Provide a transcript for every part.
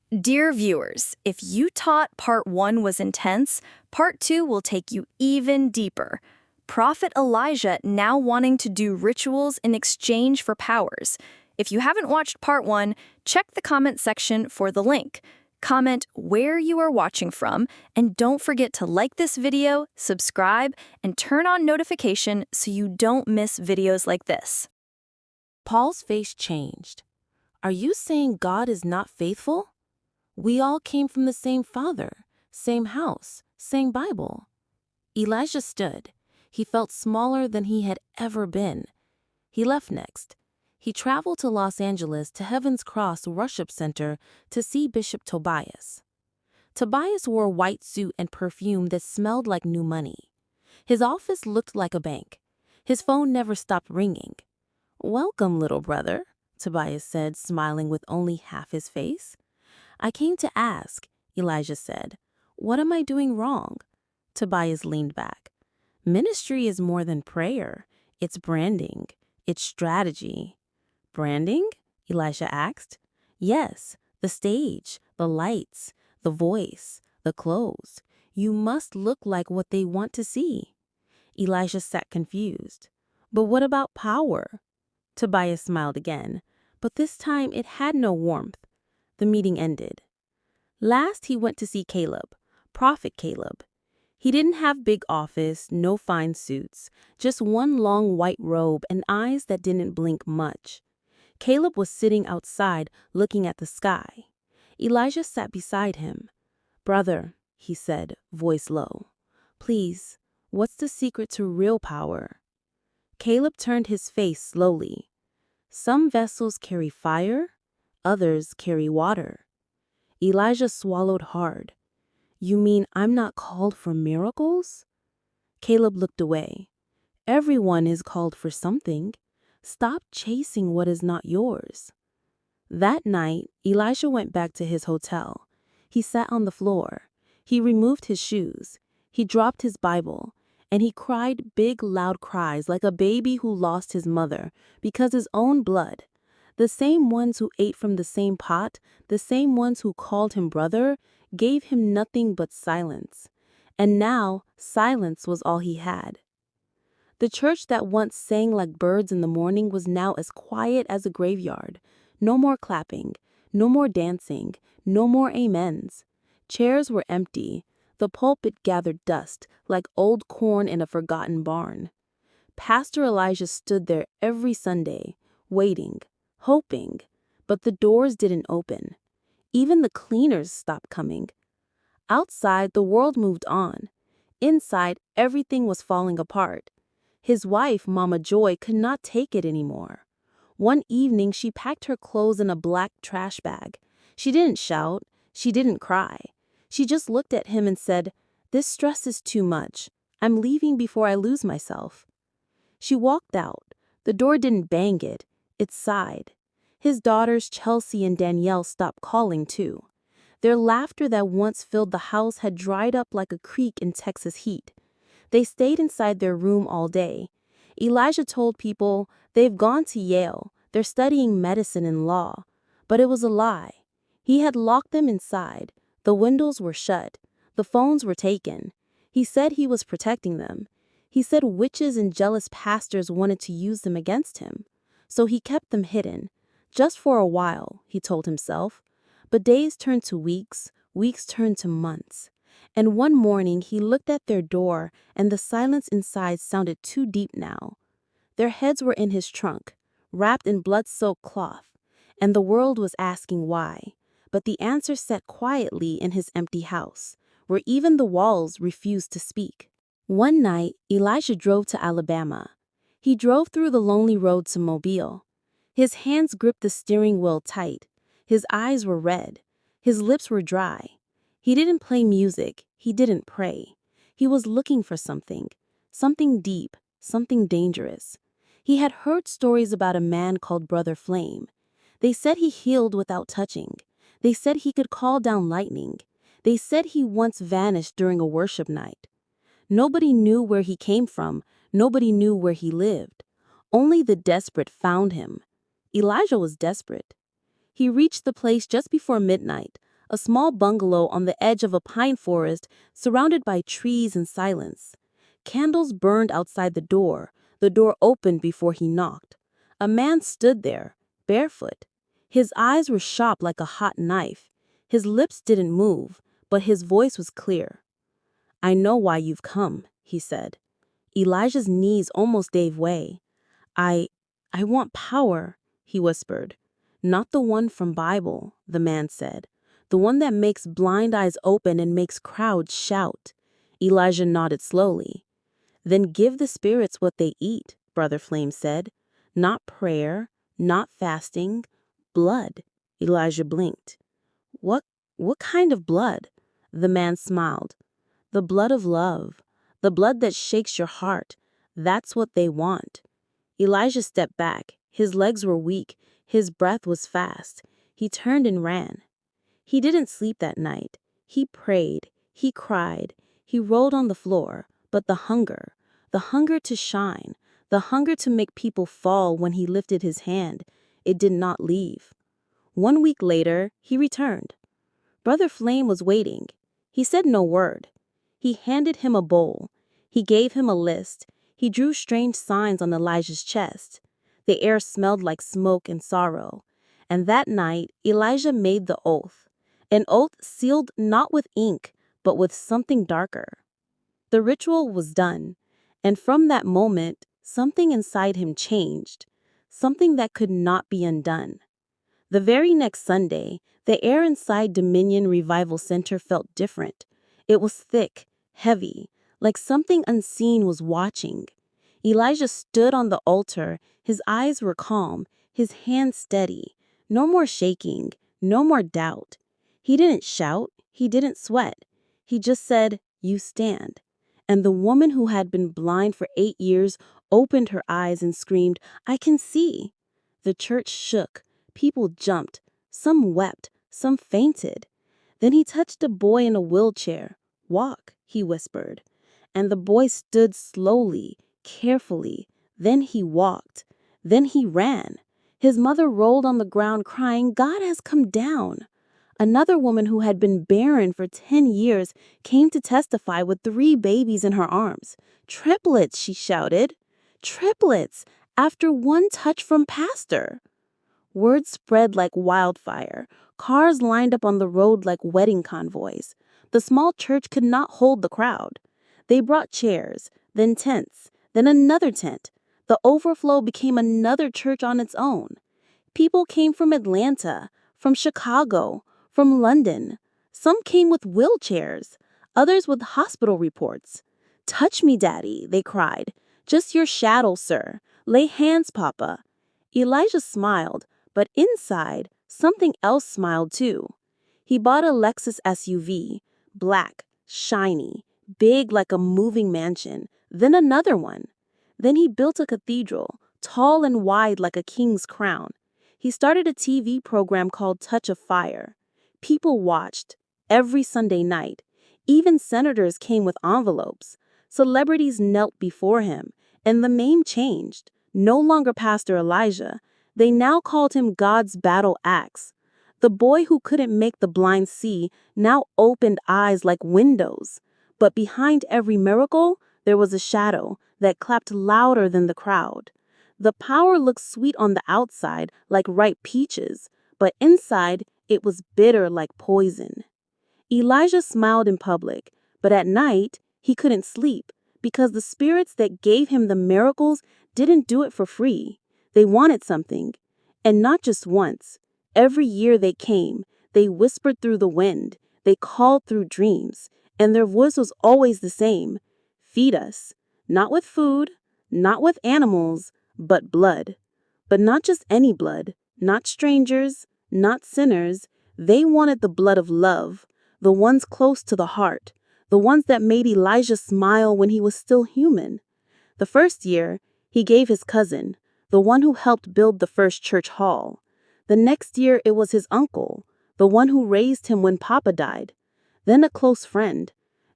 Dear viewers, if you thought part 1 was intense, part 2 will take you even deeper. Prophet Elijah now wanting to do rituals in exchange for powers. If you haven't watched part 1, check the comment section for the link. Comment where you are watching from, and don't forget to like this video, subscribe, and turn on notification so you don't miss videos like this. Paul's face changed. Are you saying God is not faithful? We all came from the same Father, same house, same Bible. Elijah stood. He felt smaller than he had ever been. He left next. He traveled to Los Angeles to Heaven's Cross Worship Center to see Bishop Tobias. Tobias wore a white suit and perfume that smelled like new money. His office looked like a bank. His phone never stopped ringing. "Welcome, little brother," Tobias said, smiling with only half his face. "I came to ask," Elijah said. "What am I doing wrong?" Tobias leaned back. "Ministry is more than prayer. It's branding. It's strategy." "Branding?" Elijah asked. "Yes, the stage, the lights, the voice, the clothes. You must look like what they want to see." Elijah sat confused. "But what about power?" Tobias smiled again, but this time it had no warmth. The meeting ended. Last he went to see Caleb, Prophet Caleb. He didn't have big office, no fine suits, just one long white robe and eyes that didn't blink much. Caleb was sitting outside looking at the sky. Elijah sat beside him. "Brother," he said, voice low, "please, what's the secret to real power?" Caleb turned his face slowly. "Some vessels carry fire, others carry water." Elijah swallowed hard. "You mean I'm not called for miracles?" Caleb looked away. "Everyone is called for something. Stop chasing what is not yours." That night, Elijah went back to his hotel. He sat on the floor. He removed his shoes. He dropped his Bible. And he cried big, loud cries like a baby who lost his mother because his own blood, the same ones who ate from the same pot, the same ones who called him brother, gave him nothing but silence. And now, silence was all he had. The church that once sang like birds in the morning was now as quiet as a graveyard. No more clapping, no more dancing, no more amens. Chairs were empty. The pulpit gathered dust, like old corn in a forgotten barn. Pastor Elijah stood there every Sunday, waiting, hoping, but the doors didn't open. Even the cleaners stopped coming. Outside, the world moved on. Inside, everything was falling apart. His wife, Mama Joy, could not take it anymore. One evening, she packed her clothes in a black trash bag. She didn't shout. She didn't cry. She just looked at him and said, "This stress is too much. I'm leaving before I lose myself." She walked out. The door didn't bang it. It sighed. His daughters, Chelsea and Danielle, stopped calling too. Their laughter that once filled the house had dried up like a creek in Texas heat. They stayed inside their room all day. Elijah told people they've gone to Yale. They're studying medicine and law. But it was a lie. He had locked them inside. The windows were shut. The phones were taken. He said he was protecting them. He said witches and jealous pastors wanted to use them against him. So he kept them hidden. Just for a while, he told himself. But days turned to weeks, weeks turned to months. And one morning he looked at their door and the silence inside sounded too deep now. Their heads were in his trunk, wrapped in blood-soaked cloth. And the world was asking why. But the answer sat quietly in his empty house, where even the walls refused to speak. One night, Elijah drove to Alabama. He drove through the lonely road to Mobile. His hands gripped the steering wheel tight. His eyes were red. His lips were dry. He didn't play music. He didn't pray. He was looking for something deep, something dangerous. He had heard stories about a man called Brother Flame. They said he healed without touching. They said he could call down lightning. They said he once vanished during a worship night. Nobody knew where he came from. Nobody knew where he lived. Only the desperate found him. Elijah was desperate. He reached the place just before midnight. a small bungalow on the edge of a pine forest surrounded by trees and silence. Candles burned outside the door opened before he knocked. A man stood there, barefoot. His eyes were sharp like a hot knife. His lips didn't move, but his voice was clear. "I know why you've come," he said. Elijah's knees almost gave way. I want power," he whispered. "Not the one from Bible," the man said. "The one that makes blind eyes open and makes crowds shout." Elijah nodded slowly. "Then give the spirits what they eat," Brother Flame said. "Not prayer, not fasting, blood." Elijah blinked. What kind of blood?" The man smiled. "The blood of love. The blood that shakes your heart. That's what they want." Elijah stepped back. His legs were weak. His breath was fast. He turned and ran. He didn't sleep that night. He prayed. He cried. He rolled on the floor. But the hunger to shine, the hunger to make people fall when he lifted his hand, it did not leave. 1 week later, he returned. Brother Flame was waiting. He said no word. He handed him a bowl. He gave him a list. He drew strange signs on Elijah's chest. The air smelled like smoke and sorrow. And that night, Elijah made the oath. An oath sealed not with ink, but with something darker. The ritual was done. And from that moment, something inside him changed. Something that could not be undone. The very next Sunday, the air inside Dominion Revival Center felt different. It was thick, heavy, like something unseen was watching. Elijah stood on the altar. His eyes were calm, his hands steady. No more shaking, no more doubt. He didn't shout, he didn't sweat. He just said, "You stand." And the woman who had been blind for 8 years opened her eyes and screamed, "I can see." The church shook. People jumped. Some wept. Some fainted. Then he touched a boy in a wheelchair. "Walk," he whispered. And the boy stood slowly, carefully. Then he walked. Then he ran. His mother rolled on the ground crying, "God has come down." Another woman who had been barren for 10 years came to testify with 3 babies in her arms. "Triplets," she shouted. "Triplets, after one touch from Pastor." Word spread like wildfire. Cars lined up on the road like wedding convoys. The small church could not hold the crowd. They brought chairs, then tents, then another tent. The overflow became another church on its own. People came from Atlanta, from Chicago, from London. Some came with wheelchairs, others with hospital reports. "Touch me, Daddy," they cried. "Just your shadow, sir. Lay hands, Papa." Elijah smiled, but inside, something else smiled too. He bought a Lexus SUV, black, shiny, big like a moving mansion, then another one. Then he built a cathedral, tall and wide like a king's crown. He started a TV program called Touch of Fire. People watched every Sunday night. Even senators came with envelopes. Celebrities knelt before him, and the name changed. No longer Pastor Elijah. They now called him God's battle axe. The boy who couldn't make the blind see now opened eyes like windows. But behind every miracle, there was a shadow that clapped louder than the crowd. The power looked sweet on the outside like ripe peaches, but inside it was bitter like poison. Elijah smiled in public, but at night he couldn't sleep because the spirits that gave him the miracles didn't do it for free. They wanted something, and not just once. Every year they came, they whispered through the wind, they called through dreams, and their voice was always the same. "Feed us, not with food, not with animals, but blood." But not just any blood, not strangers, not sinners. They wanted the blood of love, the ones close to the heart, the ones that made Elijah smile when he was still human. The first year, he gave his cousin, the one who helped build the first church hall. The next year, it was his uncle, the one who raised him when Papa died. Then a close friend.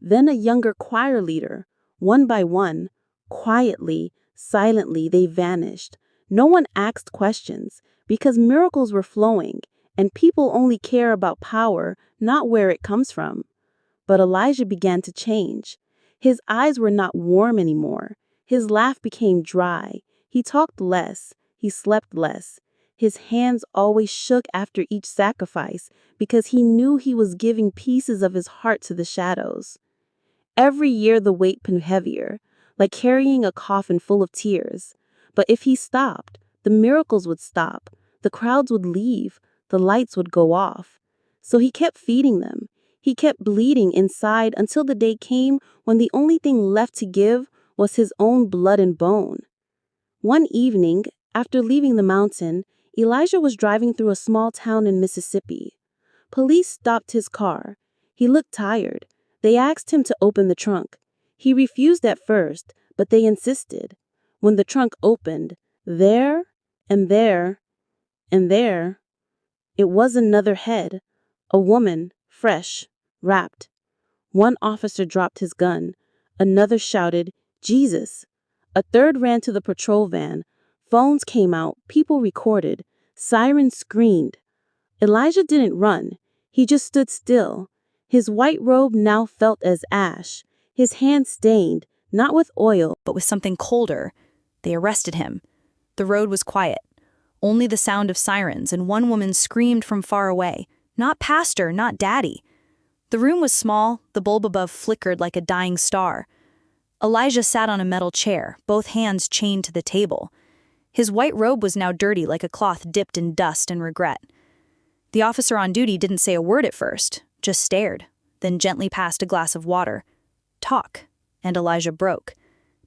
Then a younger choir leader. One by one, quietly, silently, they vanished. No one asked questions because miracles were flowing, and people only care about power, not where it comes from. But Elijah began to change. His eyes were not warm anymore. His laugh became dry. He talked less. He slept less. His hands always shook after each sacrifice because he knew he was giving pieces of his heart to the shadows. Every year the weight grew heavier, like carrying a coffin full of tears. But if he stopped, the miracles would stop, the crowds would leave, the lights would go off. So he kept feeding them. He kept bleeding inside until the day came when the only thing left to give was his own blood and bone. One evening, after leaving the mountain, Elijah was driving through a small town in Mississippi. Police stopped his car. He looked tired. They asked him to open the trunk. He refused at first, but they insisted. When the trunk opened, there, and there, and there, it was another head, a woman, fresh, wrapped. One officer dropped his gun. Another shouted, "Jesus!" A third ran to the patrol van. Phones came out, people recorded, sirens screamed. Elijah didn't run. He just stood still. His white robe now felt as ash, his hands stained, not with oil, but with something colder. They arrested him. The road was quiet. Only the sound of sirens, and one woman screamed from far away. Not pastor, not daddy. The room was small, the bulb above flickered like a dying star. Elijah sat on a metal chair, both hands chained to the table. His white robe was now dirty like a cloth dipped in dust and regret. The officer on duty didn't say a word at first, just stared, then gently passed a glass of water. "Talk," and Elijah broke.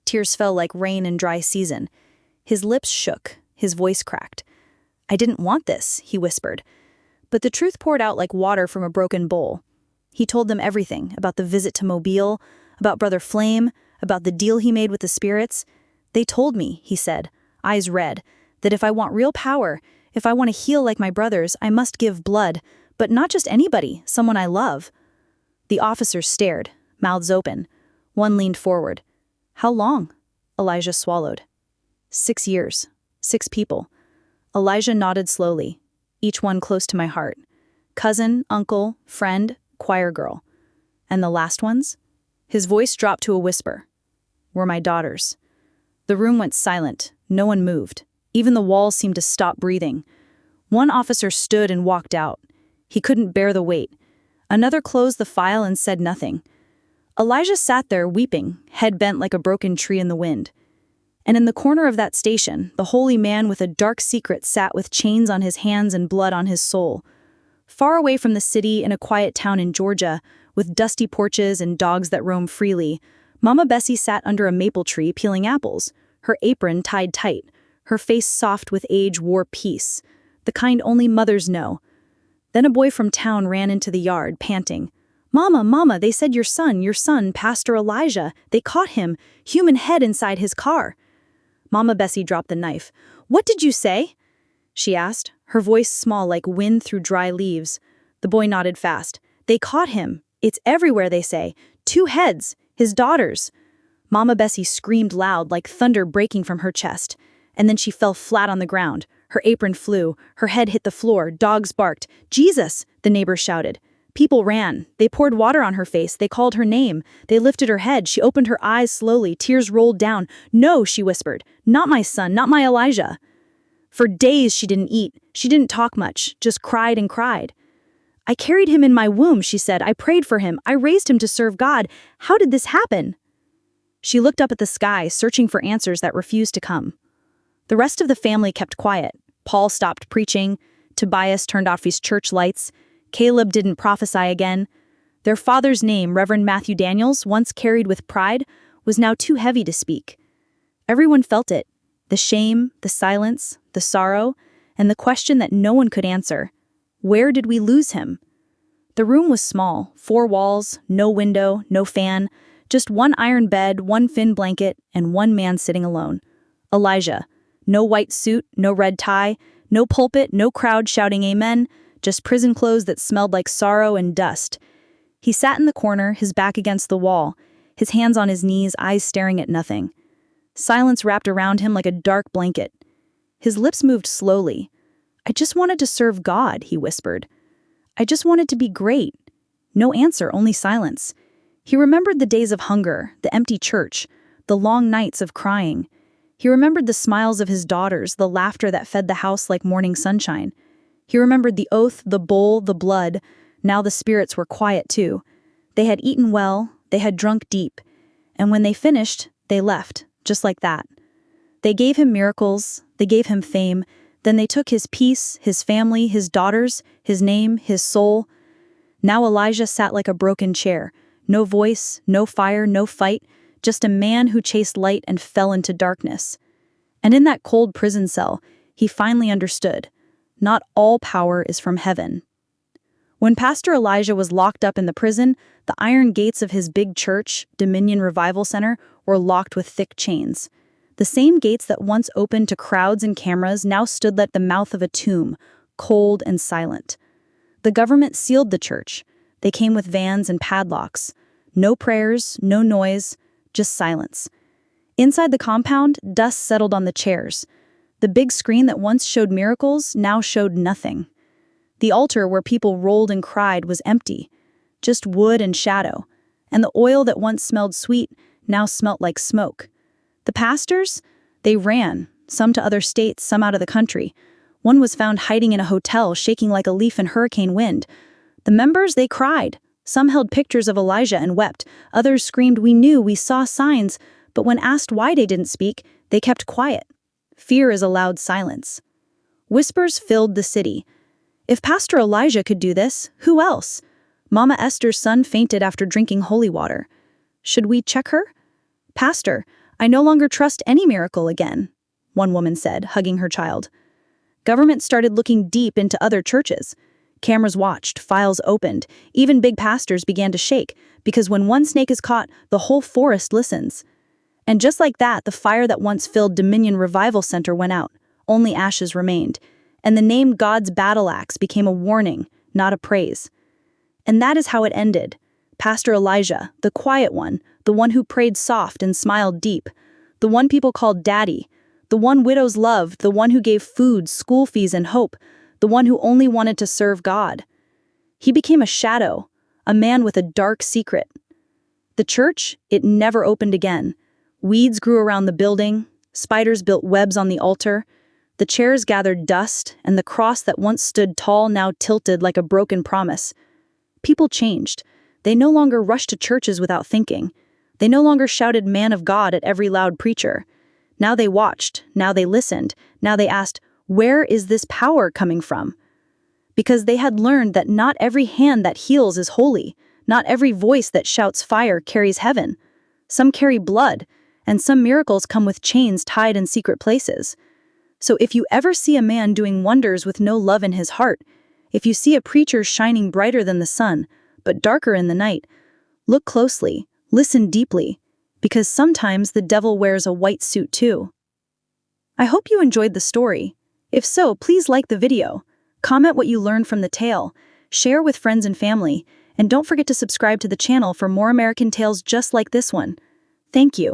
Tears fell like rain in dry season. His lips shook, his voice cracked. "I didn't want this," he whispered. But the truth poured out like water from a broken bowl. He told them everything, about the visit to Mobile, about Brother Flame, about the deal he made with the spirits. "They told me," he said, eyes red, "that if I want real power, if I want to heal like my brothers, I must give blood, but not just anybody, someone I love." The officers stared, mouths open. One leaned forward. "How long?" Elijah swallowed. 6 years. 6 people. Elijah nodded slowly, each one close to my heart. Cousin, uncle, friend, choir girl. "And the last ones?" His voice dropped to a whisper. "Were my daughters." The room went silent. No one moved. Even the walls seemed to stop breathing. One officer stood and walked out. He couldn't bear the weight. Another closed the file and said nothing. Elijah sat there weeping, head bent like a broken tree in the wind. And in the corner of that station, the holy man with a dark secret sat with chains on his hands and blood on his soul. Far away from the city, in a quiet town in Georgia, with dusty porches and dogs that roam freely, Mama Bessie sat under a maple tree peeling apples, her apron tied tight, her face soft with age-wore peace, the kind only mothers know. Then a boy from town ran into the yard, panting. "Mama, Mama, they said your son, Pastor Elijah, they caught him, human head inside his car." Mama Bessie dropped the knife. "What did you say?" she asked, her voice small like wind through dry leaves. The boy nodded fast. "They caught him. It's everywhere, they say. 2 heads, his daughters." Mama Bessie screamed loud like thunder breaking from her chest. And then she fell flat on the ground. Her apron flew, her head hit the floor, dogs barked. "Jesus!" the neighbors shouted. People ran. They poured water on her face. They called her name. They lifted her head. She opened her eyes slowly. Tears rolled down. "No," she whispered. "Not my son, not my Elijah." For days she didn't eat. She didn't talk much, just cried and cried. "I carried him in my womb," she said. "I prayed for him. I raised him to serve God. How did this happen?" She looked up at the sky, searching for answers that refused to come. The rest of the family kept quiet. Paul stopped preaching. Tobias turned off his church lights. Caleb didn't prophesy again. Their father's name, Reverend Matthew Daniels, once carried with pride, was now too heavy to speak. Everyone felt it. The shame, the silence, the sorrow, and the question that no one could answer. Where did we lose him? The room was small, 4 walls, no window, no fan, just one iron bed, one thin blanket, and one man sitting alone. Elijah. No white suit, no red tie, no pulpit, no crowd shouting amen, just prison clothes that smelled like sorrow and dust. He sat in the corner, his back against the wall, his hands on his knees, eyes staring at nothing. Silence wrapped around him like a dark blanket. His lips moved slowly. "I "I just wanted to serve God," he whispered. "I just wanted to be great." No answer, only silence. He remembered the days of hunger, the empty church, the long nights of crying. He remembered the smiles of his daughters, the laughter that fed the house like morning sunshine. He remembered the oath, the bowl, the blood. Now the spirits were quiet too. They had eaten well, they had drunk deep, and when they finished, they left, just like that. They gave him miracles, they gave him fame, then they took his peace, his family, his daughters, his name, his soul. Now Elijah sat like a broken chair. No voice, no fire, no fight, just a man who chased light and fell into darkness. And in that cold prison cell, he finally understood. Not all power is from heaven. When Pastor Elijah was locked up in the prison, the iron gates of his big church, Dominion Revival Center, were locked with thick chains. The same gates that once opened to crowds and cameras now stood at the mouth of a tomb, cold and silent. The government sealed the church. They came with vans and padlocks. No prayers, no noise, just silence. Inside the compound, dust settled on the chairs. The big screen that once showed miracles now showed nothing. The altar where people rolled and cried was empty, just wood and shadow, and the oil that once smelled sweet now smelt like smoke. The pastors? They ran, some to other states, some out of the country. One was found hiding in a hotel, shaking like a leaf in hurricane wind. The members, they cried. Some held pictures of Elijah and wept. Others screamed, "We knew, we saw signs." But when asked why they didn't speak, they kept quiet. Fear is a loud silence. Whispers filled the city. If Pastor Elijah could do this, who else? Mama Esther's son fainted after drinking holy water. Should we check her? "Pastor, I no longer trust any miracle again," one woman said, hugging her child. Government started looking deep into other churches. Cameras watched, files opened, even big pastors began to shake, because when one snake is caught, the whole forest listens. And just like that, the fire that once filled Dominion Revival Center went out. Only ashes remained. And the name God's battle axe became a warning, not a praise. And that is how it ended. Pastor Elijah, the quiet one, the one who prayed soft and smiled deep, the one people called Daddy, the one widows loved, the one who gave food, school fees, and hope, the one who only wanted to serve God. He became a shadow, a man with a dark secret. The church, it never opened again. Weeds grew around the building, spiders built webs on the altar, the chairs gathered dust, and the cross that once stood tall now tilted like a broken promise. People changed. They no longer rushed to churches without thinking. They no longer shouted "Man of God" at every loud preacher. Now they watched, now they listened, now they asked, where is this power coming from? Because they had learned that not every hand that heals is holy, not every voice that shouts fire carries heaven. Some carry blood, and some miracles come with chains tied in secret places. So if you ever see a man doing wonders with no love in his heart, if you see a preacher shining brighter than the sun, but darker in the night, look closely, listen deeply, because sometimes the devil wears a white suit too. I hope you enjoyed the story. If so, please like the video, comment what you learned from the tale, share with friends and family, and don't forget to subscribe to the channel for more American tales just like this one. Thank you.